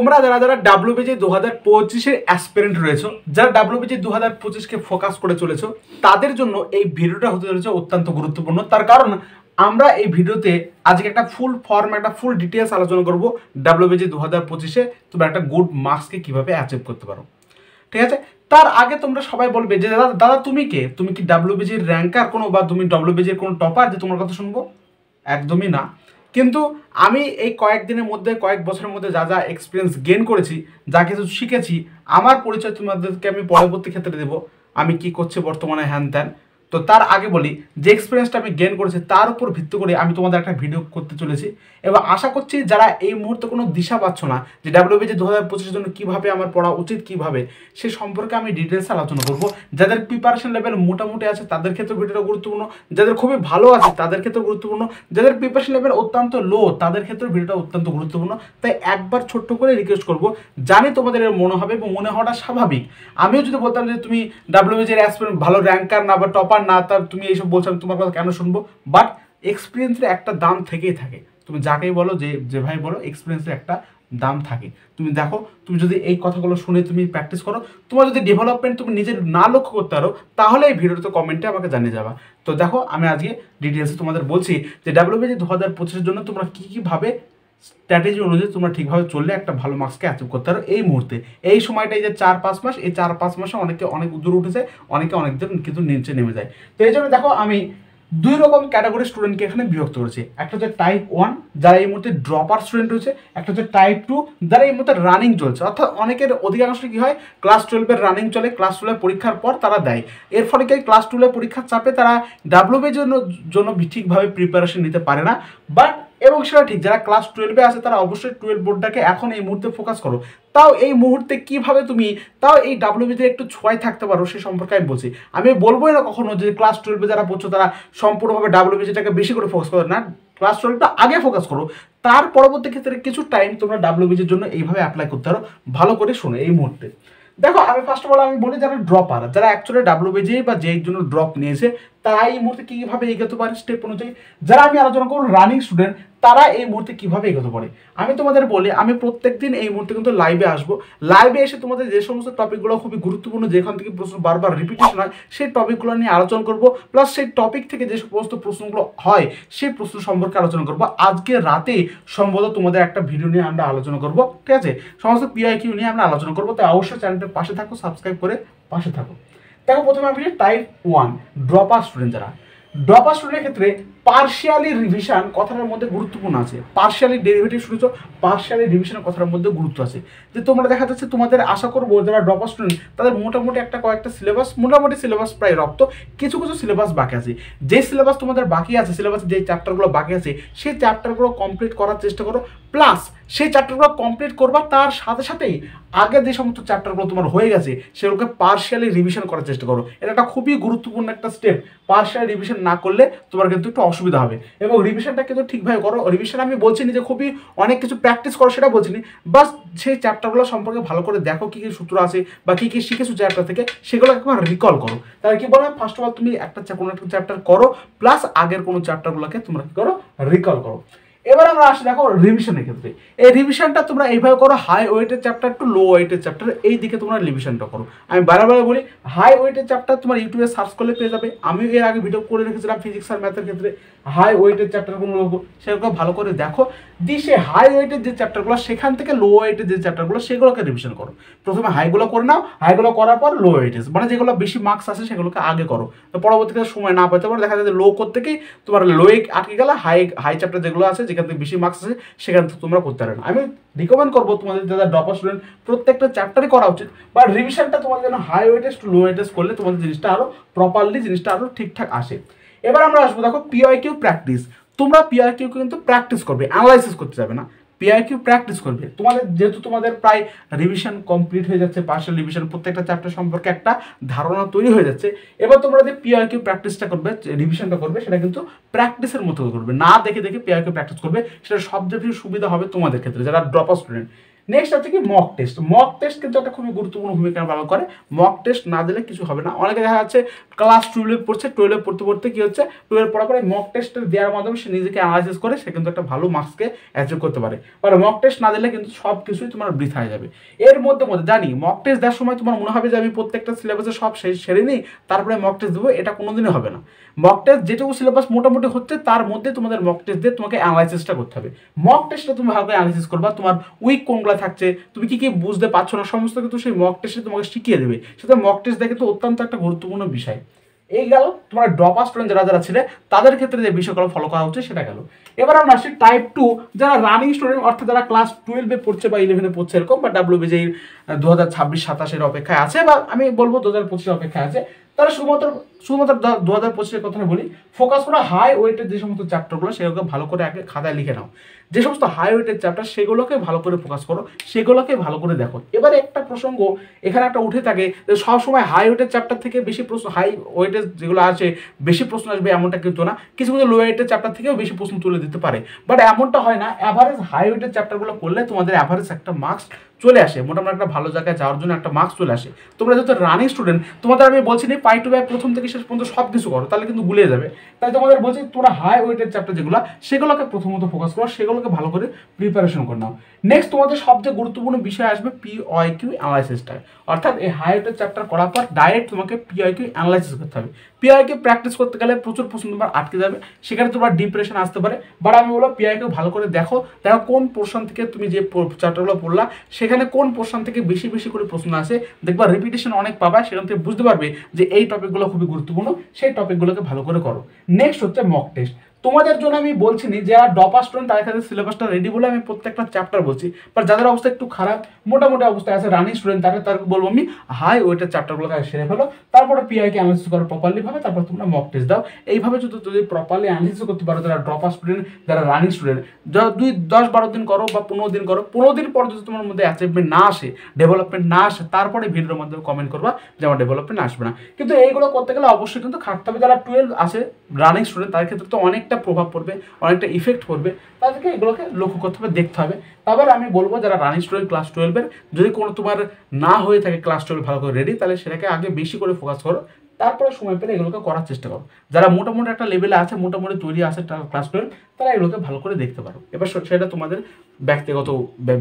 তোমরা যারা যারা ডাব্লিউবিজি 2025-এর অ্যাসপিরেন্ট রয়েছো, যারা ডাব্লিউবিজি 2025-কে ফোকাস করে চলেছো, তাদের জন্য এই ভিডিওটা হতে চলেছে অত্যন্ত গুরুত্বপূর্ণ। তার কারণ আমরা এই ভিডিওতে আজকে একটা ফুল ফর্ম, একটা ফুল ডিটেলস আলোচনা করবো ডাব্লিউবিজি 2025-এ তোমরা একটা গুড মার্কসকে কীভাবে অ্যাচিভ করতে পারো। ঠিক আছে, তার আগে তোমরা সবাই বলবে যে দাদা দাদা তুমি কে, তুমি কি ডাব্লিউবিজির র্যাঙ্কার কোনো, বা তুমি ডাব্লিউবিজির কোনো টপার যে তোমার কথা শুনবো? একদমই না। কিন্তু আমি এই কয়েকদিনের মধ্যে, কয়েক বছরের মধ্যে যা যা এক্সপিরিয়েন্স গেইন করেছি, যা কিছু শিখেছি, আমার পরিচয় তোমাদেরকে আমি পরবর্তী ক্ষেত্রে দেবো, আমি কি করছি বর্তমানে হ্যান ত্যান। তো তার আগে বলি যে এক্সপিরিয়েন্সটা আমি গেইন করেছি তার উপর ভিত্তি করে আমি তোমাদের একটা ভিডিও করতে চলেছি, এবং আশা করছি যারা এই মুহূর্তে কোনো দিশা পাচ্ছ না যে ডাব্লিউবিজি 2025-এর জন্য কীভাবে আমার পড়া উচিত, কীভাবে সে সম্পর্কে আমি ডিটেলস আলোচনা করবো। যাদের প্রিপারেশন লেভেল মোটামুটি আছে তাদের ক্ষেত্রে ভিডিওটা গুরুত্বপূর্ণ, যাদের খুবই ভালো আছে তাদের ক্ষেত্রে গুরুত্বপূর্ণ, যাদের প্রিপারেশন লেভেল অত্যন্ত লো তাদের ক্ষেত্রে ভিডিওটা অত্যন্ত গুরুত্বপূর্ণ। তাই একবার ছোট্ট করে রিকোয়েস্ট করবো, জানি তোমাদের এর মনে হবে এবং মনে হওয়াটা স্বাভাবিক। আমিও যদি বলতাম যে তুমি ডাব্লিউবিজির অ্যাসপিরেন্ট, ভালো র্যাঙ্কার না বা টপার না, তা তুমি এইসব বলছো, আমি তোমার কথা কেন শুনবো? বাট এক্সপিরিয়েন্সের একটা দাম থেকেই থাকে। তুমি যাকেই বলো, যে ভাই বলো, এক্সপিরিয়েন্সের একটা দাম থাকে। তুমি দেখো, তুমি যদি এই কথাগুলো শুনে তুমি প্র্যাকটিস করো, তোমার যদি ডেভেলপমেন্ট তুমি নিজের না লক্ষ্য করতে পারো, তাহলে এই ভিডিওতে কমেন্টে আমাকে জানিয়ে যাবা। তো দেখো, আমি আজকে ডিটেলসে তোমাদের বলছি যে ডাব্লিউবিজি 2025-এর জন্য তোমরা কীভাবে স্ট্র্যাটেজি অনুযায়ী তোমরা ঠিকভাবে চললে একটা ভালো মার্কসকে অ্যাচিভ করতে পারো এই মুহূর্তে, এই সময়টা, এই যে 4-5 মাস, এই 4-5 মাসে অনেকে অনেক দূর উঠেছে, অনেকে অনেক দূর কিন্তু নিচে নেমে যায়। তো এই জন্য দেখো, আমি দুই রকম ক্যাটাগরি স্টুডেন্টকে এখানে বিভক্ত করেছি। একটা হচ্ছে টাইপ 1 যারা এই মুহূর্তে ড্রপার স্টুডেন্ট রয়েছে, একটা হচ্ছে টাইপ 2 যারা এই মুহূর্তে রানিং চলছে। অর্থাৎ অনেকের অধিকাংশ কী হয়, ক্লাস 12-এর রানিং চলে, ক্লাস 12 পরীক্ষার পর তারা দেয়। এর ফলে কি ক্লাস 12 পরীক্ষার চাপে তারা ডাব্লিউবির জন্য ঠিকভাবে প্রিপারেশন নিতে পারে না। বাট এবং সেটা ঠিক, যারা ক্লাস 12-এ আছে তারা অবশ্যই 12 বোর্ডটাকে এখন এই মুহূর্তে ফোকাস করো। তাও এই মুহূর্তে কিভাবে তুমি তাও এই ডাব্লিউবিতে একটু ছোঁয়ায় থাকতে পারো সে সম্পর্কে আমি বলছি। আমি বলবোই না কখনো যে ক্লাস 12-এ যারা পড়ছো তারা সম্পূর্ণভাবে ডাব্লিউবিটাকে বেশি করে ফোকাস করো না। ক্লাস 12টা আগে ফোকাস করো, তার পরবর্তী ক্ষেত্রে কিছু টাইম তোমরা ডাব্লিউবির জন্য এইভাবে অ্যাপ্লাই করতে পারো। ভালো করে শোনো এই মুহূর্তে। দেখো, আমি ফার্স্ট অফ অল আমি বলি যারা ড্রপার, যারা অ্যাকচুয়ালি ডাব্লিউবিজি বা যেই জন্য ড্রপ নিয়েছে, তারা এই মুহূর্তে কীভাবে এগোতে পারে স্টেপ অনুযায়ী। যারা আমি আলোচনা করবো রানিং স্টুডেন্ট, তারা এই মুহূর্তে কীভাবে এগোতে পারে আমি তোমাদের বলি। আমি প্রত্যেক দিন এই মুহূর্তে কিন্তু লাইভে আসবো। লাইভে এসে তোমাদের যে সমস্ত টপিকগুলো খুবই গুরুত্বপূর্ণ, যেখান থেকে প্রশ্ন বারবার রিপিটেশন হয়, সেই টপিকগুলো নিয়ে আলোচনা করবো। প্লাস সেই টপিক থেকে যে সমস্ত প্রশ্নগুলো হয় সেই প্রশ্ন সম্পর্কে আলোচনা করবো। আজকে রাতে সম্ভবত তোমাদের একটা ভিডিও নিয়ে আমরা আলোচনা করবো, ঠিক আছে? সমস্ত পিআইকিউ নিয়ে আমরা আলোচনা করবো। তাই অবশ্যই চ্যানেলটার পাশে থাকো, সাবস্ক্রাইব করে পাশে থাকো। দেখো, প্রথমে আমি টাইপ 1 ড্রপার স্টুডেন্ট। যারা ড্রপার স্টুডেন্টের ক্ষেত্রে পার্শিয়ালি রিভিশন কথাটার মধ্যে গুরুত্বপূর্ণ আছে। পার্শিয়ালি ডেরিভেটিভ শুনেছো, পার্শিয়ালি রিভিশনের কথার মধ্যে গুরুত্ব আছে। যে তোমরা দেখা যাচ্ছে তোমাদের আশা করবো যারা ড্রপার স্টুডেন্ট তাদের মোটামুটি কয়েকটা সিলেবাস, মোটামুটি সিলেবাস প্রায় রপ্ত, কিছু কিছু সিলেবাস বাকি আছে। যে সিলেবাস তোমাদের বাকি আছে, সিলেবাসে যে চ্যাপ্টারগুলো বাকি আছে সেই চ্যাপ্টারগুলো কমপ্লিট করার চেষ্টা করো। প্লাস সেই চ্যাপ্টারগুলো কমপ্লিট করবা, তার সাথে সাথেই আগে যে সমস্ত চ্যাপ্টারগুলো তোমার হয়ে গেছে সেগুলোকে পার্শিয়ালি রিভিশন করার চেষ্টা করো। এটা একটা খুবই গুরুত্বপূর্ণ একটা স্টেপ। পার্শিয়ালি রিভিশন না করলে তোমার কিন্তু একটু অসুবিধা হবে, এবং রিভিশনটা কিন্তু ঠিকভাবে করো। রিভিশন আমি বলছি না যে খুবই অনেক কিছু প্র্যাকটিস করো, সেটা বলছি না। বাস সেই চ্যাপ্টারগুলো সম্পর্কে ভালো করে দেখো, কী কী সূত্র আছে বা কী কী শিখেছো চ্যাপ্টার থেকে, সেগুলো একবার রিকল করো। তাহলে কি বলো, ফার্স্ট অফ অল তুমি কোনো একটা চ্যাপ্টার করো, প্লাস আগের কোনো চ্যাপ্টারগুলোকে তোমরা কী করো, রিকল করো। এবার আমরা আসি দেখো রিভিশনের ক্ষেত্রে। এই রিভিশনটা তোমরা এইভাবে করো, হাই ওয়েটের চ্যাপ্টার টু লো ওয়েটের চ্যাপ্টার, এই দিকে তোমরা রিভিশনটা করো। আমি বারবার বলি, হাই ওয়েটের চ্যাপ্টার তোমার ইউটিউবে সার্চ করলে পেয়ে যাবে। আমিও এর আগে ভিডিও করে রেখেছিলাম ফিজিক্স আর ম্যাথের ক্ষেত্রে। হাই ওয়েটের চ্যাপ্টারগুলো সেগুলো ভালো করে দেখো, দিয়ে সে হাই ওয়েটের যে চ্যাপ্টারগুলো সেখান থেকে লো ওয়েটের যে চ্যাপ্টারগুলো সেগুলোকে রিভিশন করো। প্রথমে হাইগুলো করে নাও, হাইগুলো করার পর লো ওয়েটেজ, মানে যেগুলো বেশি মার্কস আছে সেগুলোকে আগে করো। তো পরবর্তীতে সময় না পেতে পারো, দেখা যায় যে লো করতে গিয়ে তোমার লোয়ে আটকে গেলে হাই চ্যাপ্টার যেগুলো আছে যেখান থেকে বেশি মার্কস আছে সেখান থেকে তোমরা করতে পারো না। আমি রিকমেন্ড করবো তোমাদের যারা ড্রপার স্টুডেন্ট প্রত্যেকটা চ্যাপ্টারই করা উচিত, বা রিভিশনটা তোমাদের জন্য high weightage to low weightage করলে তোমাদের জিনিসটা আরও প্রপারলি, জিনিসটা আরও ঠিকঠাক আসে। এবার আমরা আসবো দেখো পিআইকিউ প্র্যাকটিস। তোমরা পিআইকিউ কিন্তু প্র্যাকটিস করবে, অ্যানালাইসিস করতে যাবে না। পিআইকিউ প্র্যাকটিস করবে। তোমাদের যেহেতু তোমাদের প্রায় রিভিশন কমপ্লিট হয়ে যাচ্ছে, পার্শিয়াল রিভিশন, প্রত্যেকটা চ্যাপ্টার সম্পর্কে একটা ধারণা তৈরি হয়ে যাচ্ছে। এবার তোমরা যে পিআইকিউ প্র্যাকটিসটা করবে, রিভিশনটা করবে, সেটা কিন্তু প্র্যাকটিসের মতো করবে, না দেখে দেখে পিআইকিউ প্র্যাকটিস করবে। সেটা সবচেয়ে বেশি সুবিধা হবে তোমাদের ক্ষেত্রে যারা ড্রপার স্টুডেন্ট। নেক্সট হচ্ছে কি মক টেস্ট। মক টেস্ট কিন্তু একটা খুবই গুরুত্বপূর্ণ ভূমিকা পালন করে। মক টেস্ট না দিলে কিছু হবে না। অনেকে দেখা যাচ্ছে ক্লাস 12 পড়ছে, 12 পড়তে পড়তে কি হচ্ছে, 12 পড়ার পরে মক টেস্ট দেওয়ার মাধ্যমে সে নিজেকে অ্যানালাইসিস করে সে কিন্তু একটা ভালো মার্কসকে অ্যাচিভ করতে পারে। আর মক টেস্ট না দিলে কিন্তু সব কিছুই তোমার বৃথা হয়ে যাবে। এর মধ্যে জানি মক টেস্ট দেওয়ার সময় তোমার মনে হবে যে আমি প্রত্যেকটা সিলেবাসে সব সেরে নিই তারপরে মক টেস্ট দেবো, এটা কোনোদিনই হবে না। মক টেস্ট যেটুকু সিলেবাস মোটামুটি হচ্ছে তার মধ্যে তোমাদের মক টেস্ট দিয়ে তোমাকে অ্যানালাইসিসটা করতে হবে। মক টেস্টে তুমি ভালো করে অ্যানালাইসিস করবা, তোমার উইক কোনগুলো থাকছে, তুমি কি কি বুঝতে পারছো না, সমস্ত কিন্তু সেই মক টেস্টে তোমাকে শিখিয়ে দেবে। সেটা মক টেস্ট দেখে তো অত্যন্ত একটা গুরুত্বপূর্ণ বিষয়। এই গেল তোমার ড্রপ আউট স্টুডেন্ট যারা যারা ছিল তাদের ক্ষেত্রে যে বিষয়গুলো ফলো করা হচ্ছে সেটা গেল। এবার আমরা আসি টাইপ 2 যারা রানিং স্টুডেন্ট, অর্থাৎ যারা ক্লাস 12 পড়ছে বা 11 পড়ছে এরকম, বা WBJEE 2026-27 অপেক্ষায় আছে, বা আমি বলবো 2025 অপেক্ষায় আছে। তারা শুধুমাত্র 2025 কথা বলি, ফোকাস করা হাই ওয়েটের যে সমস্ত চ্যাপ্টারগুলো সেগুলোকে ভালো করে আগে খাতায় লিখে নাও। যে সমস্ত হাই ওয়েটের চ্যাপ্টার সেগুলোকে ভালো করে ফোকাস করো, সেগুলোকে ভালো করে দেখো। এবারে একটা প্রসঙ্গ এখানে একটা উঠে থাকে যে সবসময় হাই ওয়েটের চ্যাপ্টার থেকে বেশি প্রশ্ন, হাই ওয়েটের যেগুলো আছে বেশি প্রশ্ন আসবে এমনটা কিন্তু না, কিছু কিছু লো ওয়েটের চ্যাপ্টার থেকেও বেশি প্রশ্ন তুলে দিতে পারে। বাট এমনটা হয় না, অ্যাভারেজ হাই ওয়েটের চ্যাপ্টারগুলো করলে তোমাদের অ্যাভারেজ একটা মার্কস চলে আসে, মোটামুটি একটা ভালো জায়গায় যাওয়ার জন্য একটা মার্কস চলে আসে। তোমরা যেহেতু রানিং স্টুডেন্ট, তোমাদের আমি বলছি না পাই টু পাই প্রথম থেকে শেষ পর্যন্ত সব কিছু করো, তাহলে কিন্তু গুলিয়ে যাবে। তাই তোমাদের বলছি তোমরা হাই ওয়েটের চ্যাপ্টার যেগুলো সেগুলোকে প্রথমত ফোকাস করো, সেগুলোকে ভালো করে প্রিপারেশন করে নাও। নেক্সট তোমাদের সবচেয়ে গুরুত্বপূর্ণ বিষয় আসবে PYQ অ্যানালাইসিসটা, অর্থাৎ এই হাই ওয়েটের চ্যাপ্টার করার পর ডাইরেক্ট তোমাকে PYQ অ্যানালাইসিস করতে হবে। PYQ প্র্যাকটিস করতে গেলে প্রচুর প্রশ্ন তোমার আটকে যাবে, সেখানে তোমার ডিপ্রেশন আসতে পারে। বাট আমি বলবো PYQ ভালো করে দেখো কোন পোর্শন থেকে তুমি যে চ্যাপ্টারগুলো পড়লা সেখানে কোন পোর্শন থেকে বেশি বেশি করে প্রশ্ন আসে, দেখবা রিপিটেশন অনেক পাবা, সেখান থেকে বুঝতে পারবে যে এই টপিকগুলো খুবই গুরুত্বপূর্ণ, সেই টপিকগুলোকে ভালো করে করো। নেক্সট হচ্ছে মক টেস্ট। তোমাদের জন্য আমি বলছি না যারা ডপার স্টুডেন্ট তাদের কাছে সিলেবাসটা রেডি বলে আমি প্রত্যেকটা চ্যাপ্টার বলছি, বাট যাদের অবস্থা একটু খারাপ, মোটামুটি অবস্থায় আছে রানিং স্টুডেন্ট, তাদেরকে বলবো আমি হাই ওয়েটের চ্যাপ্টারগুলোকে সেরে ফেলো, তারপরে PYQ অ্যানালিসিস করো প্রপারলি ভাবে, তারপর তোমরা মক টেস্ট দাও। এইভাবে যদি প্রপারলি অ্যানালিসিস করতে পারো যারা ড্রপার স্টুডেন্ট, যারা রানিং স্টুডেন্ট, যারা 10-12 দিন করো বা 15 দিন করো, 15 দিন পর যদি তোমার মধ্যে অ্যাচিভমেন্ট না আসে, ডেভেলপমেন্ট না আসে, তারপরে ভিডিওর মধ্যে কমেন্ট করবা যে আমার ডেভেলপমেন্ট আসবে না। কিন্তু এইগুলো করতে গেলে অবশ্যই কিন্তু খাটতে হবে। যারা 12 আছে রানিং স্টুডেন্ট তাদের ক্ষেত্রে তো অনেকটা প্রভাব পড়বে, অনেকটা ইফেক্ট পড়বে, তাদেরকে এগুলোকে লক্ষ্য করতে হবে, দেখতে হবে। তারপরে আমি বলবো যারা রানিং স্টুডেন্ট ক্লাস 12 যদি কোনো তোমার না হয়ে থাকে ক্লাস 12 ভালো করে রেডি, তাহলে সেটাকে আগে বেশি করে ফোকাস করো, তারপরে সময় পেলে এগুলোকে করার চেষ্টা করো। যারা মোটামুটি একটা লেভেলে আছে, মোটামুটি তৈরি আছে ক্লাস 12, তারা এগুলোকে ভালো করে দেখতে পারো। এবার সেটা তোমাদের ব্যক্তিগত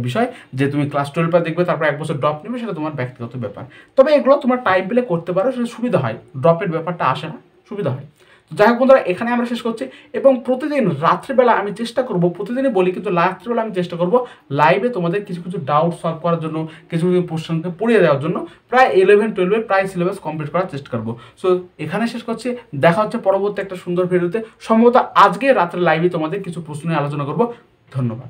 বিষয়, যে তুমি ক্লাস 12 দেখবে তারপর 1 বছর ড্রপ নেবে, সেটা তোমার ব্যক্তিগত ব্যাপার। তবে এগুলো তোমার টাইম পেলে করতে পারো, সেটা সুবিধা হয়, ড্রপের ব্যাপারটা আসে না, সুবিধা হয়। যাই হোক বন্ধুরা, এখানে আমরা শেষ করছি। এবং প্রতিদিন রাত্রিবেলা আমি চেষ্টা করব, প্রতিদিনই বলি কিন্তু রাত্রিবেলা আমি চেষ্টা করব লাইভে তোমাদের কিছু কিছু ডাউট সলভ করার জন্য, কিছু কিছু প্রশ্নকে পড়িয়ে দেওয়ার জন্য প্রায় 11-12 প্রায় সিলেবাস কমপ্লিট করার চেষ্টা করবো। সো এখানে শেষ করছি, দেখা হচ্ছে পরবর্তী একটা সুন্দর ভিডিওতে। সম্ভবত আজকে রাত্রে লাইভে তোমাদের কিছু প্রশ্ন নিয়ে আলোচনা করব। ধন্যবাদ।